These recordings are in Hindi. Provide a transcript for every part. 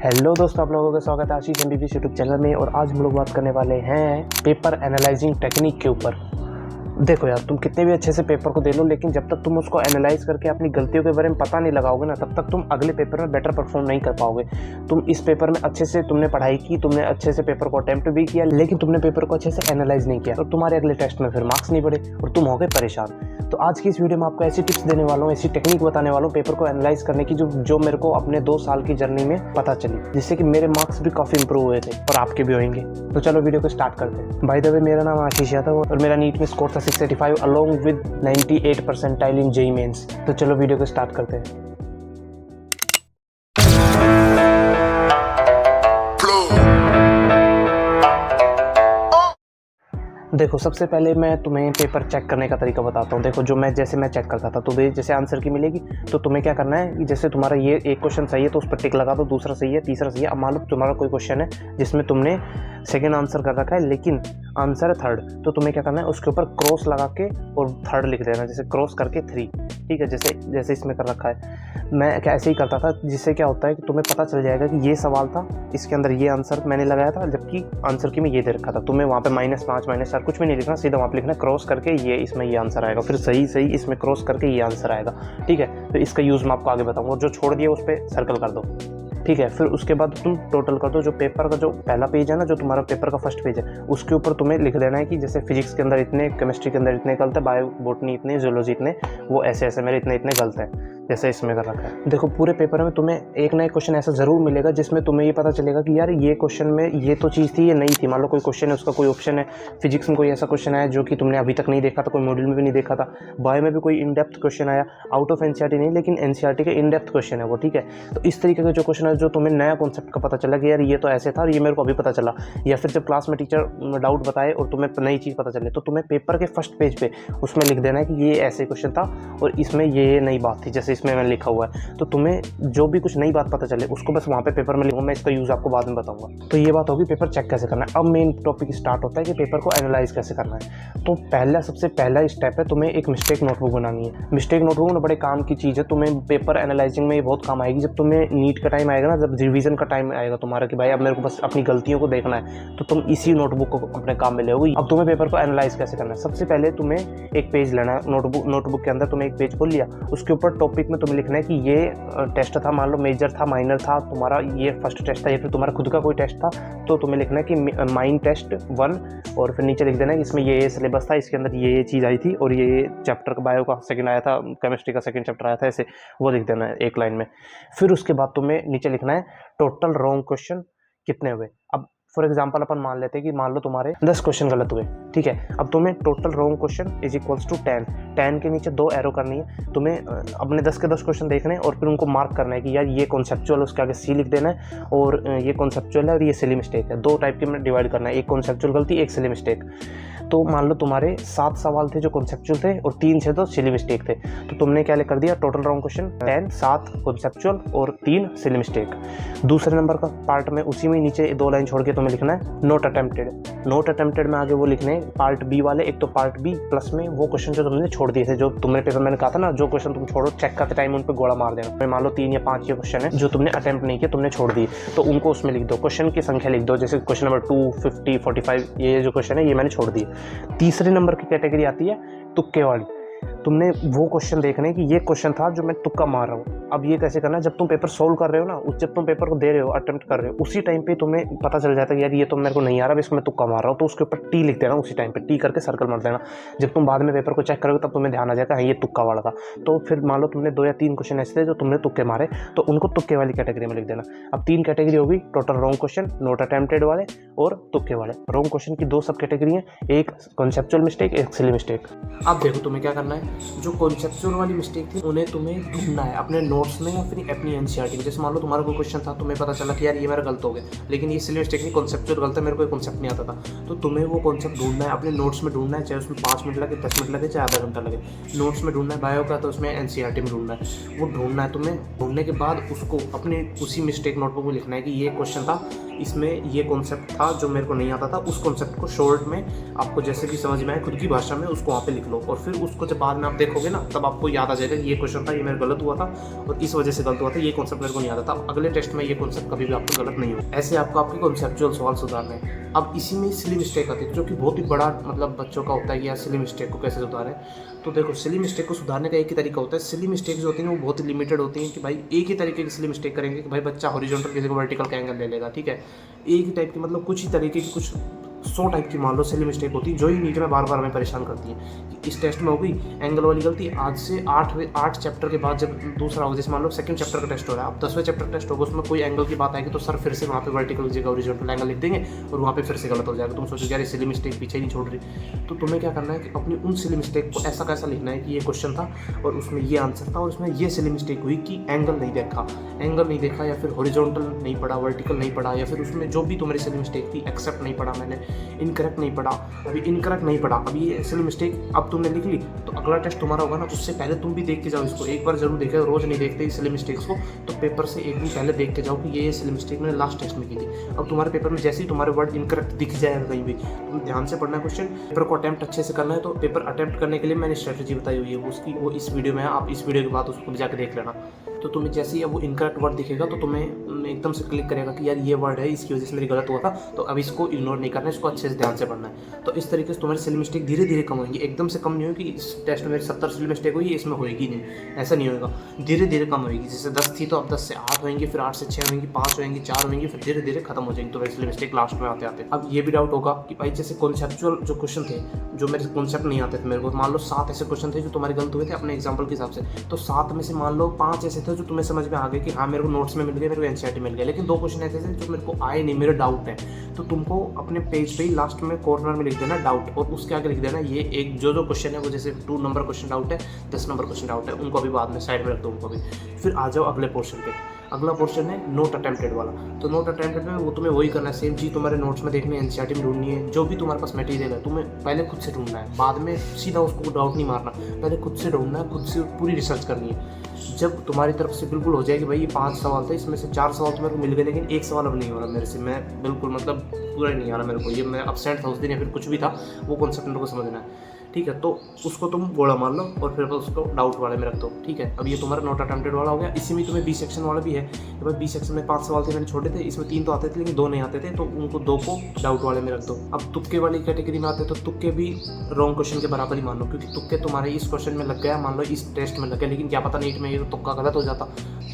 हेलो दोस्तों, आप लोगों का स्वागत है आशीष एमबीबीएस यूट्यूब चैनल में। और आज हम लोग बात करने वाले हैं पेपर एनालाइजिंग टेक्निक के ऊपर। देखो यार, तुम कितने भी अच्छे से पेपर को दे लो, लेकिन जब तक तुम उसको एनालाइज करके अपनी गलतियों के बारे में पता नहीं लगाओगे ना, तब तक तुम अगले पेपर में बेटर परफॉर्म नहीं कर पाओगे। तुम इस पेपर में अच्छे से तुमने पढ़ाई की, तुमने अच्छे से पेपर को अटेम्प्ट भी किया, लेकिन तुमने पेपर को अच्छे से एनालाइज नहीं किया, और तुम्हारे अगले टेस्ट में फिर मार्क्स नहीं बढ़े और तुम हो गए परेशान। तो आज की इस वीडियो में आपको ऐसी टिप्स देने वाला हूँ, ऐसी टेक्निक बताने वाला हूँ पेपर को एनालाइज करने की, जो मेरे को अपने 2 साल की जर्नी में पता चली, जिससे कि मेरे मार्क्स भी काफ़ी इंप्रूव हुए थे और आपके भी होंगे। तो चलो वीडियो को स्टार्ट करते हैं। बाय द वे, मेरा नाम आशीष यादव और मेरा नीट में स्कोर था 685 along with 98 percentile in JEE mains. तो चलो वीडियो को स्टार्ट करते हैं। देखो, सबसे पहले मैं तुम्हें पेपर चेक करने का तरीका बताता हूँ। देखो, जो मैं चेक करता था, तुम्हें जैसे आंसर की मिलेगी तो तुम्हें क्या करना है कि जैसे तुम्हारा ये एक क्वेश्चन सही है तो उस पर टिक लगा दो, दूसरा सही है, तीसरा सही है। अब मान लो तुम्हारा कोई क्वेश्चन है जिसमें तुमने सेकेंड आंसर कर रखा है लेकिन आंसर है थर्ड, तो तुम्हें क्या करना है, उसके ऊपर क्रॉस लगा के और थर्ड लिख देना, जैसे क्रॉस करके 3। ठीक है, जैसे इसमें कर रखा है। मैं ऐसे ही करता था, जिससे क्या होता है कि तुम्हें पता चल जाएगा कि ये सवाल था, इसके अंदर ये आंसर मैंने लगाया था, जबकि आंसर की में ये दे रखा था। तुम्हें वहाँ पे -5 -4 कुछ भी नहीं लिखना, सीधा वहाँ पे लिखना क्रॉस करके ये, इसमें ये आंसर आएगा, फिर सही इसमें क्रॉस करके ये आंसर आएगा। ठीक है, तो इसका यूज़ मैं आपको आगे बताऊँगा, और जो छोड़ दिया उस पर सर्कल कर दो। ठीक है, फिर उसके बाद तुम टोटल कर दो। जो पेपर का जो पहला पेज है ना, जो तुम्हारा पेपर का फर्स्ट पेज है, उसके ऊपर तुम्हें लिख देना है कि जैसे फिजिक्स के अंदर इतने, केमिस्ट्री के अंदर इतने गलत है, बायो बॉटनी इतने, जूलॉजी इतने, वो ऐसे मेरे इतने गलत है, जैसे इसमें कर रखा है। देखो, पूरे पेपर में तुम्हें एक ना एक क्वेश्चन ऐसा ज़रूर मिलेगा जिसमें तुम्हें ये पता चलेगा कि यार ये क्वेश्चन में ये तो चीज़ थी, ये नहीं थी। मान लो कोई क्वेश्चन है, उसका कोई ऑप्शन है, फिजिक्स में कोई ऐसा क्वेश्चन आया जो कि तुमने अभी तक नहीं देखा था, कोई मॉड्यूल में भी नहीं देखा था। बायो में भी कोई इन डेप्थ क्वेश्चन आया, आउट ऑफ एनसीईआरटी नहीं, लेकिन एनसीईआरटी के इन डेप्थ क्वेश्चन है वो। ठीक है, तो इस तरीके का जो क्वेश्चन है, जो तुम्हें नया कॉन्सेप्ट का पता चला कि यार ये तो ऐसे था और ये मेरे को अभी पता चला, या फिर जब क्लास में टीचर डाउट बताए और तुम्हें नई चीज़ पता चले, तो तुम्हें पेपर के फर्स्ट पेज पे उसमें लिख देना है कि ये ऐसे क्वेश्चन था और इसमें ये नई बात थी, जैसे इसमें मैंने लिखा हुआ है। तो तुम्हें जो भी कुछ नई बात पता चले उसको बस वहाँ पे पेपर में लिखूंगा। मैं इसका यूज़ आपको बाद में बताऊंगा। तो ये बात होगी पेपर चेक कैसे करना है। अब मेन टॉपिक स्टार्ट होता है कि पेपर को एनालाइज कैसे करना है। तो सबसे पहला स्टेप है, तुम्हें एक मिस्टेक नोटबुक बनानी है। मिस्टेक नोटबुक ना बड़े काम की चीज़ है, तुम्हें पेपर एनालाइजिंग में ये बहुत काम आएगी। जब तुम्हें नीट का टाइम आएगा ना, जब रिवीजन का टाइम आएगा तुम्हारा कि भाई अब मेरे को बस अपनी गलतियों को देखना है, तो तुम इसी नोटबुक को अपने काम में ले लोगे। अब तुम्हें पेपर को एनालाइज कैसे करना है, सबसे पहले तुम्हें एक पेज लेना है। नोटबुक के अंदर तुम्हें एक पेज खोल लिया, उसके ऊपर टॉपिक में तुम्हें लिखना है कि ये टेस्ट था, मान लो मेजर था, माइनर था, तुम्हारा ये फर्स्ट टेस्ट था, या फिर तुम्हारा खुद का कोई टेस्ट था, तो तुम्हें लिखना है कि माइन टेस्ट 1, और फिर नीचे लिख देना है कि इसमें ये सिलेबस था, इसके अंदर ये चीज़ आई थी, और ये चैप्टर का बायो का सेकंड आया था, केमिस्ट्री का सेकंड चैप्टर आया था, ऐसे वो लिख देना है एक लाइन में। फिर उसके बाद तुम्हें नीचे लिखना है टोटल रॉन्ग क्वेश्चन कितने हुए। अब फॉर एग्जाम्पल अपन मान लेते हैं कि मान लो तुम्हारे 10 क्वेश्चन गलत हुए। ठीक है, अब तुम्हें total wrong question is equals to 10 के नीचे 2 एरो करनी है। तुम्हें अपने 10 के 10 क्वेश्चन देखने हैं और फिर उनको मार्क करना है कि यार ये कॉन्सेप्चुअल, उसके आगे सी लिख देना है, और ये कॉन्सेप्चुअल है और ये सिली मिस्टेक है। 2 टाइप के में डिवाइड करना है, एक कॉन्सेप्चुअल गलती, एक सिली मिस्टेक। तो मान लो तुम्हारे 7 सवाल थे जो कॉन्सेप्चुअल थे और 3 थे तो सिली मिस्टेक थे। तो तुमने क्या कर दिया, टोटल रॉन्ग क्वेश्चन 10, 7 कॉन्सेप्चुअल और 3 सिली मिस्टेक। दूसरे नंबर का पार्ट में उसी में नीचे 2 लाइन छोड़ के तुम्हें लिखना है नोट अटेम्प्टेड में आगे वो लिखने पार्ट बी वाले। एक तो पार्ट बी प्लस में वो क्वेश्चन जो तुमने छोड़ दिए थे, जो तुमने पेपर मैंने कहा था ना, जो क्वेश्चन तुम छोड़ो चेक करते टाइम उन पे गोला मार देना। मान लो 3 या 5 ये क्वेश्चन है जो तुमने अटेम्प्ट नहीं किए, तुमने छोड़ दिए, तो उनको उसमें लिख दो, क्वेश्चन की संख्या लिख दो, जैसे क्वेश्चन नंबर 2, 50, 45, ये जो क्वेश्चन है ये मैंने छोड़ दिए। तीसरे नंबर की कैटेगरी आती है तुक्के वाली। तुमने वो क्वेश्चन देखने कि ये क्वेश्चन था जो मैं तुक्का मार रहा हूँ। अब ये कैसे करना है, जब तुम पेपर सोल्व कर रहे हो ना, जब तुम पेपर को दे रहे हो, अटेम्प्ट कर रहे हो, उसी टाइम पे तुम्हें पता चल जाता है कि यार ये तो मेरे को नहीं आ रहा, इसको मैं तुक्का मार रहा हूँ, तो उसके ऊपर टी लिख देना, उसी टाइम पे टी करके सर्कल मार देना। जब तुम बाद में पेपर को चेक करोगे तब तुम्हें ध्यान आ जाएगा हाँ ये तुक्का वाला था। तो फिर मान लो तुमने 2 या 3 क्वेश्चन ऐसे थे जो तुमने तुक्के मारे, तो उनको तुक्के वाली कैटेगरी में लिख देना। अब 3 कैटेगरी होगी, total wrong question, note attempted वाले और तुक्के वाले। रॉन्ग क्वेश्चन की 2 सब कैटेगरी हैं, एक कॉन्सेप्चुअल मिस्टेक, एक सिली मिस्टेक। अब देखो तुम्हें क्या करना है, जो कॉन्सेप्चुअल वाली मिस्टेक थी उन्हें तुम्हें ढूंढना है अपने नोट्स में या फिर अपनी एनसीईआरटी में। जैसे मान लो तुम्हारा कोई क्वेश्चन था, तुम्हें पता चला कि यार ये मेरा गलत हो गया, लेकिन ये सिली मिस्टेक नहीं, कॉन्सेप्चुअल गलत है, मेरे को कॉन्सेप्ट नहीं आता था, तो तुम्हें वो कॉन्सेप्ट ढूंढना है, अपने नोट्स में ढूंढना है, चाहे उसमें 5 मिनट लगे, 10 मिनट लगे, चाहे आधा घंटा लगे। नोट्स में ढूंढना है, बायो का तो उसमें एनसीईआरटी में ढूंढना है, वो ढूंढना है तुम्हें। ढूंढने के बाद उसको अपने उसी मिस्टेक नोटबुक में लिखना है कि ये क्वेश्चन था, इसमें ये कॉन्सेप्ट था जो मेरे को नहीं आता था, उस कॉन्सेप्ट को शॉर्ट में आपको जैसे भी समझ में आए खुद की भाषा में उसको वहाँ पे लिख लो, और फिर उसको जब बाद में में आप देखोगे ना, तब आपको याद आ जाएगा कि ये क्वेश्चन था, ये मेरा गलत हुआ था और इस वजह से गलत हुआ था, ये कॉन्सेप्ट मेरे को नहीं आता था। अगले टेस्ट में ये कॉन्सेप्ट कभी भी आपको गलत नहीं हो। ऐसे आपको आपके कॉन्सेप्चुअल सवाल सुधारने हैं। अब इसी में सिली मिस्टेक आती है, जो कि बहुत ही बड़ा मतलब बच्चों का होता है कि यार सिली मिस्टेक को कैसे सुधारें। तो देखो, सिली मिस्टेक को सुधारने का एक ही तरीका होता है। सिली मिस्टेक जो होती है वो बहुत ही लिमिटेड होती है कि भाई एक ही तरीके की सिली मिस्टेक करेंगे कि भाई बच्चा हॉरिजॉन्टल किसी को वर्टिकल का एंगल ले लेगा, ठीक है। एक ही टाइप की, मतलब कुछ ही तरीके की, कुछ 100 टाइप की मान लो सिली मिस्टेक होती है, जो ही नीट में बार बार हमें परेशान करती है कि इस टेस्ट में हो गई एंगल वाली गलती। आज से 8 चैप्टर के बाद जब दूसरा होगा, जैसे मान लो सेकंड चैप्टर का टेस्ट हो रहा है, अब 10वें चैप्टर टेस्ट होगा, उसमें कोई एंगल की बात आएगी तो सर फिर से वहाँ पे वर्टिकल की जगह हॉरिजॉन्टल एंगल लिख देंगे और वहाँ पे फिर से गलत हो जाएगा। तुम सोचो यार ये सिली मिस्टेक पीछे ही नहीं छोड़ रही। तो तुम्हें क्या करना है कि अपनी उन सिली मिस्टेक को ऐसा कैसा लिखना है कि ये क्वेश्चन था और उसमें ये आंसर था और उसमें ये सिली मिस्टेक हुई कि एंगल नहीं देखा या फिर हॉरिजॉन्टल नहीं पढ़ा, वर्टिकल नहीं पढ़ा, या फिर उसमें जो भी तुम्हारी सिली मिस्टेक थी, एक्सेप्ट नहीं पढ़ा मैंने, इनकरेक्ट नहीं पढ़ा, अभी इनकरेक्ट नहीं पढ़ा, अभी ये सिली मिस्टेक अब तुमने लिख ली, तो अगला टेस्ट तुम्हारा होगा ना, उससे पहले तुम भी देख के जाओ इसको। एक बार जरूर देखा, रोज नहीं देखते सिली मिस्टेक्स को, तो पेपर से एक दिन पहले देख के जाओ कि ये सिली मिस्टेक मैंने लास्ट टेस्ट में की थी। अब तुम्हारे पेपर में जैसे ही तुम्हारे वर्ड इनकरेक्ट दिख जाएगा कहीं भी, तुम ध्यान से पढ़ना क्वेश्चन। पेपर को अटेम्प्ट अच्छे से करना है, तो पेपर अटेम्प्ट करने के लिए मैंने स्ट्रेटजी बताई हुई है, वो इस वीडियो में है, आप इस वीडियो के बाद उसको भी जाकर देख लेना। तो तुम्हें जैसे ही वो इनकरेक्ट वर्ड दिखेगा तो तुम्हें एकदम से क्लिक करेगा कि यार ये वर्ड है, इसकी वजह से मेरी गलत हुआ था, तो अब इसको इग्नोर नहीं करना है, इसको अच्छे से ध्यान से पढ़ना है। तो इस तरीके से तुम्हारी सिली मिस्टेक धीरे धीरे कम होगी, एकदम से कम नहीं होगी कि इस टेस्ट में मेरी 70 सिली मिस्टेक हुई, इसमें होएगी नहीं, ऐसा नहीं होगा, धीरे धीरे कम होगी। जैसे 10 थी तो अब 10 से 8 होंगी, फिर 8 से 6 होंगी, 5 होंगी, 4 होंगी, फिर धीरे धीरे खत्म हो जाएंगी तुम्हारी सिली मिस्टेक लास्ट में आते आते। अब ये भी डाउट होगा कि भाई जैसे कॉन्सेप्चुअल जो क्वेश्चन थे, जो मेरे कॉन्सेप्ट नहीं आते थे मेरे को, मान लो 7 ऐसे क्वेश्चन थे जो तुम्हारे गलत हुए थे अपने एग्जाम्पल के हिसाब से, तो 7 में से मान लो 5 ऐसे थे जो तुम्हें समझ में आ गए कि हाँ मेरे को नोट्स में मिल गए, मेरे को एनसीईआरटी मिल गया, लेकिन 2 क्वेश्चन ऐसे थे जो मेरे को आए नहीं, मेरे डाउट है। तो तुमको अपने पेज पे ही लास्ट में कॉर्नर में लिख देना डाउट, और उसके आगे लिख देना ये एक जो क्वेश्चन है वो, जैसे 2 नंबर क्वेश्चन डाउट है, 10 नंबर क्वेश्चन डाउट है, उनको भी बाद में साइड में रख दो उनको भी। फिर आ जाओ अगले पोर्शन पे। अगला पोर्शन है नोट अटेम्प्टेड वाला। तो नोट अटेम्प्टेड में वो तुम्हें वही करना है, सेम चीज़ तुम्हारे नोट्स में देखनी है, एनसीईआरटी में ढूंढनी है, जो भी तुम्हारे पास मटेरियल है तुम्हें पहले खुद से ढूंढना है, बाद में सीधा उसको डाउट नहीं मारना, पहले खुद से ढूंढना है, खुद से पूरी रिसर्च करनी है। जब तुम्हारी तरफ से बिल्कुल हो जाए कि भाई ये 5 सवाल थे, इसमें से 4 सवाल तो मेरे को मिल गए, लेकिन 1 सवाल अब नहीं हो रहा मेरे से, मैं बिल्कुल मतलब पूरा ही नहीं आ रहा मेरे को, ये मैं अपसेंट था उस दिन या फिर कुछ भी था, वो कॉन्सेप्ट मेरे को समझना है, ठीक है। तो उसको तुम गोला मान लो और फिर उसको डाउट वाले में रख दो, ठीक है। अब ये तुम्हारा नोट अटेम्प्टेड वाला हो गया। इसी में तुम्हें बी सेक्शन वाला भी है, भाई बी सेक्शन में 5 सवाल थे मैंने छोड़े थे, इसमें 3 तो आते थे लेकिन 2 नहीं आते थे, तो उनको 2 को डाउट वाले में रख दो। अब तुक्के वाली कैटेगरी में आते तो तुक्के भी रॉन्ग क्वेश्चन के बराबर ही मान लो, क्योंकि तुक्के तुम्हारे इस क्वेश्चन में लग गया, मान लो इस टेस्ट में लग गया, लेकिन क्या पता नीट में ये तुक्का गलत हो जाता,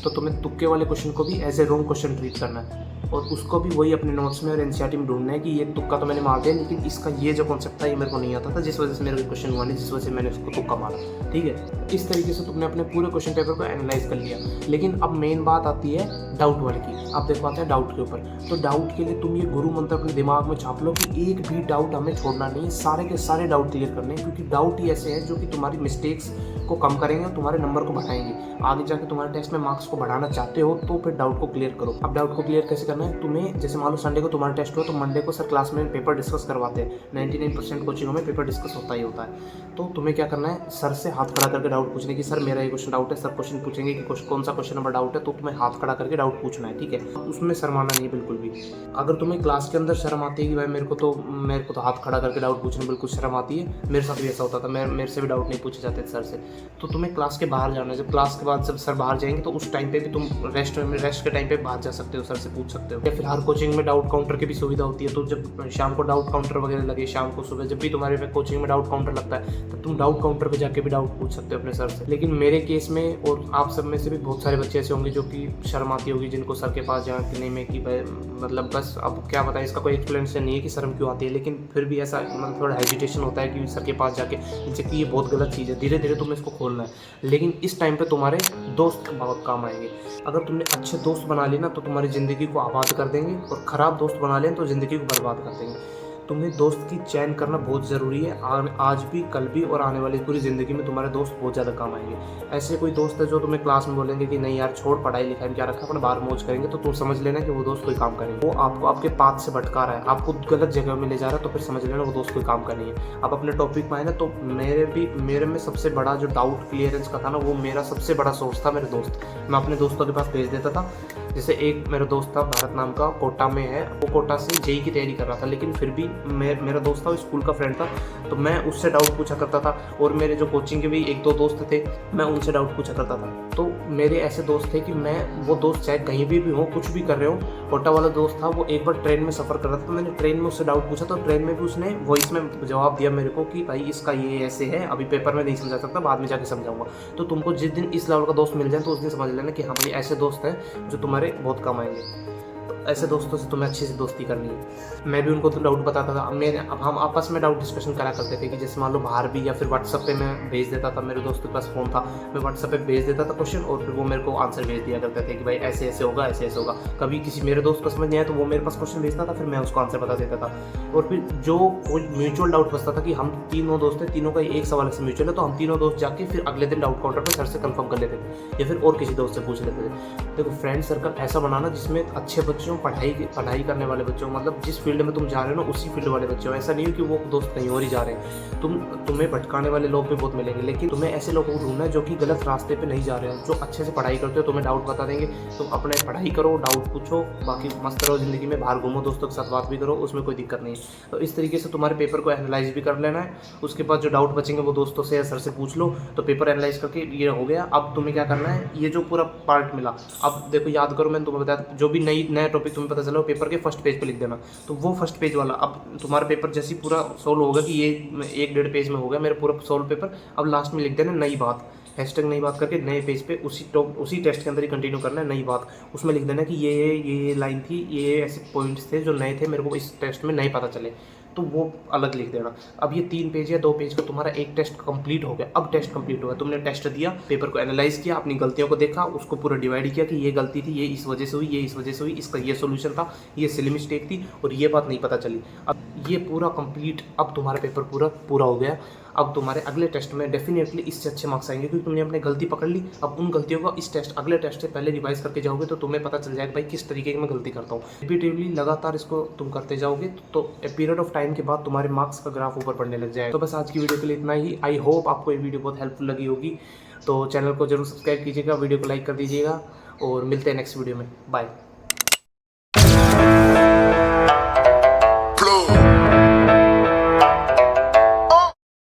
तो तुम्हें तुक्के वाले क्वेश्चन को भी as a wrong question treat करना है, और उसको भी वही अपने नोट्स में और एनसीईआरटी में ढूंढना है कि ये तुक्का तो मैंने मार दिया, लेकिन इसका ये जो कॉन्सेप्ट था ये मेरे को नहीं आता था, जिस वजह से मेरे क्वेश्चन हुआ नहीं, जिस वजह से मैंने उसको तुक्का मारा, ठीक है। इस तरीके से तुमने अपने पूरे क्वेश्चन पेपर को एनालाइज कर लिया। लेकिन अब मेन बात आती है डाउट वाले की। अब देखो आते हैं डाउट के ऊपर। तो डाउट के लिए तुम ये गुरु मंत्र अपने दिमाग में छाप लो कि एक भी डाउट हमें छोड़ना नहीं है, सारे के सारे डाउट क्लियर करने हैं, क्योंकि डाउट ही ऐसे हैं जो कि तुम्हारी मिस्टेक्स को कम करेंगे और तुम्हारे नंबर को बढ़ाएंगे। आगे जाके तुम्हारे टेस्ट में मार्क्स को बढ़ाना चाहते हो तो फिर डाउट को क्लियर करो। अब डाउट को क्लियर कैसे करना है, तुम्हें जैसे मान लो संडे को तुम्हारा टेस्ट हो तो मंडे को सर क्लास में पेपर डिस्कस करवाते हैं, 99% कोचिंगों में पेपर डिस्कस होता ही होता है। तो तुम्हें क्या करना है, सर से हाथ खड़ा करके डाउट पूछने की, सर मेरा ये क्वेश्चन डाउट है, सर क्वेश्चन पूछेंगे कि कौन सा क्वेश्चन नंबर डाउट है, तो तुम्हें हाथ खड़ा करके डाउट पूछना है, ठीक है। उसमें शर्माना नहीं है बिल्कुल भी। अगर तुम्हें क्लास के अंदर शर्म आती है कि भाई मेरे को तो हाथ खड़ा करके डाउट पूछने बिल्कुल शर्म आती है, मेरे साथ भी ऐसा होता था, मेरे से भी डाउट नहीं पूछे जाते थे सर से, तो तुम्हें क्लास के बाहर जाना है। जब क्लास के बाद जब सर बाहर जाएंगे तो उस टाइम पे भी तुम रेस्ट के टाइम पे बाहर जा सकते हो, सर से पूछ सकते हो। या फिर हर कोचिंग में डाउट काउंटर की भी सुविधा होती है, तो जब शाम को डाउट काउंटर वगैरह लगे, शाम को सुबह जब भी तुम्हारे कोचिंग में डाउट काउंटर लगता है, तब तुम डाउट काउंटर पे जाके भी डाउट पूछ सकते हो अपने सर से। लेकिन मेरे केस में और आप सब में से भी बहुत सारे बच्चे ऐसे होंगे जो कि शर्म आती होगी, जिनको सर के पास जाने में कि भाई मतलब बस अब क्या बताएं, इसका कोई एक्सप्लेनेशन नहीं है कि शर्म क्यों आती है, लेकिन फिर भी ऐसा मतलब थोड़ा हेजिटेशन होता है कि सर के पास जाके, जबकि ये बहुत गलत चीज़ है। धीरे धीरे तुम्हें इसको खोलना है, लेकिन इस टाइम पे तुम्हारे दोस्त बहुत काम आएंगे। अगर तुमने अच्छे दोस्त बना लिए ना तो तुम्हारी ज़िंदगी को आबाद कर देंगे, और ख़राब दोस्त बना लें तो ज़िंदगी को बर्बाद कर देंगे। तुम्हें दोस्त की चयन करना बहुत ज़रूरी है, आज भी, कल भी और आने वाली पूरी ज़िंदगी में तुम्हारे दोस्त बहुत ज़्यादा काम आएंगे। ऐसे कोई दोस्त है जो तुम्हें क्लास में बोलेंगे कि नहीं यार छोड़ पढ़ाई लिखाई में क्या रखा, अपने बाहर मौज करेंगे, तो तुम समझ लेना कि वो दोस्त कोई काम करेंगे। वो आपको आपके पाथ से भटका रहा है, आपको गलत जगह में ले जा रहा है, तो फिर समझ लेना वो दोस्त कोई काम करेंगे। अब अपने टॉपिक में आए ना, तो मेरे में सबसे बड़ा जो डाउट क्लियरेंस का था ना, वो मेरा सबसे बड़ा सोर्स था मेरे दोस्त। मैं अपने दोस्तों के पास भेज देता था जैसे एक मेरा दोस्त था भारत नाम का, कोटा में है, वो कोटा से जेई की तैयारी कर रहा था, लेकिन फिर भी मेरा दोस्त था, वो स्कूल का फ्रेंड था, तो मैं उससे डाउट पूछा करता था। और मेरे जो कोचिंग के भी 1-2 दोस्त थे, मैं उनसे डाउट पूछा करता था। तो मेरे ऐसे दोस्त थे कि मैं वो दोस्त चाहे कहीं भी हो, कुछ भी कर रहे हो। कोटा वाला दोस्त था, वो एक बार ट्रेन में सफ़र कर रहा था, तो मैंने ट्रेन में उससे डाउट पूछा, तो ट्रेन में भी उसने वॉइस में जवाब दिया मेरे को कि भाई इसका ये ऐसे है, अभी पेपर में नहीं समझा सकता, बाद में जाके समझाऊंगा। तो तुमको जिस दिन इस लेवल का दोस्त मिल जाए तो उस दिन समझ लेना कि हाँ भाई ऐसे दोस्त हैं जो तुम्हारे बहुत काम आएंगे। तो ऐसे दोस्तों से तुम्हें अच्छी सी दोस्ती करनी है। मैं भी उनको तो डाउट बताता था। अब हम आपस में डाउट डिस्कशन करा करते थे कि जैसे मान लो बाहर भी, या फिर व्हाट्सअप पे मैं भेज देता था, मेरे दोस्त के पास फ़ोन था, मैं व्हाट्सअप पे भेज देता था क्वेश्चन, और फिर वो मेरे को आंसर भेज दिया करते थे कि भाई ऐसे ऐसे होगा, ऐसे ऐसे होगा। कभी किसी मेरे दोस्त को समझ नहीं आया तो वो मेरे पास क्वेश्चन भेजता था, फिर मैं उसको आंसर बता देता था। और फिर जो कोई म्यूचुअल डाउट बचता था कि हम तीनों दोस्त हैं, तीनों का एक सवाल से म्यूचुअल है, तो हम तीनों दोस्त जाके फिर अगले दिन डाउट काउंटर पर सर से कंफर्म कर लेते थे, या फिर और किसी दोस्त से पूछ लेते थे। देखो, फ्रेंड सर्कल ऐसा बनाना जिसमें अच्छे बच्चों, पढ़ाई करने वाले बच्चों, मतलब जिस फील्ड में तुम जा रहे हो ना उसी फील्ड वाले बच्चों। ऐसा नहीं हो कि वो दोस्त कहीं और ही जा रहे हैं। तुम्हें भटकाने वाले लोग भी बहुत मिलेंगे, लेकिन तुम्हें ऐसे लोगों को ढूंढना है जो कि गलत रास्ते पे नहीं जा रहे हो, जो अच्छे से पढ़ाई करते हो, तुम्हें डाउट बता देंगे। तुम अपने पढ़ाई करो, डाउट पूछो, बाकी मस्त रहो ज़िंदगी में, बाहर घूमो, दोस्तों के साथ बात भी करो, उसमें कोई दिक्कत नहीं है। तो इस तरीके से तुम्हारे पेपर को एनालाइज भी कर लेना है। उसके बाद जो डाउट बचेंगे वो दोस्तों से या सर से पूछ लो। तो पेपर एनालाइज करके ये हो गया। अब तुम्हें क्या करना है, ये जो पूरा पार्ट मिला, अब देखो याद करो, मैंने तुम्हें बताया जो भी नया टॉपिक तुम्हें पता चला पेपर के फर्स्ट पेज पे लिख देना। तो वो फर्स्ट पेज वाला, अब तुम्हारा पेपर जैसे ही पूरा सोल्व होगा कि ये 1-1.5 पेज में हो गया मेरा पूरा सोल्व पेपर, अब लास्ट में लिख देना नई बात, हैशटैग नई बात करके नए पेज पे उसी टेस्ट के अंदर ही कंटिन्यू करना है नई बात। उसमें लिख देना कि ये लाइन थी, ये ऐसे पॉइंट्स थे जो नए थे, मेरे को इस टेस्ट में नहीं पता चले, तो वो अलग लिख देना। अब ये 3 पेज या 2 पेज का तुम्हारा एक टेस्ट कंप्लीट हो गया। अब टेस्ट कंप्लीट हो गया, तुमने टेस्ट दिया, पेपर को एनालाइज किया, अपनी गलतियों को देखा, उसको पूरा डिवाइड किया कि ये गलती थी, ये इस वजह से हुई, ये इस वजह से हुई, इसका ये सोल्यूशन था, ये सिली मिस्टेक थी, और ये बात नहीं पता चली। अब ये पूरा कंप्लीट, अब तुम्हारा पेपर पूरा हो गया। अब तुम्हारे अगले टेस्ट में डेफिनेटली इससे अच्छे मार्क्स आएंगे, क्योंकि तुमने अपनी गलती पकड़ ली। अब उन गलतियों को अगले टेस्ट से पहले रिवाइज करके जाओगे, तो तुम्हें पता चल जाएगा भाई किस तरीके की मैं गलती करता हूँ। रिपीटेडली लगातार इसको तुम करते जाओगे तो ए पीरियड ऑफ टाइम के बाद तुम्हारे मार्क्स का ग्राफ ऊपर बढ़ने लग जाएगा। तो बस आज की वीडियो के लिए इतना ही। आई होप आपको ये वीडियो बहुत हेल्पफुल लगी होगी। तो चैनल को जरूर सब्सक्राइब कीजिएगा, वीडियो को लाइक कर दीजिएगा, और मिलते हैं नेक्स्ट वीडियो में। बाय।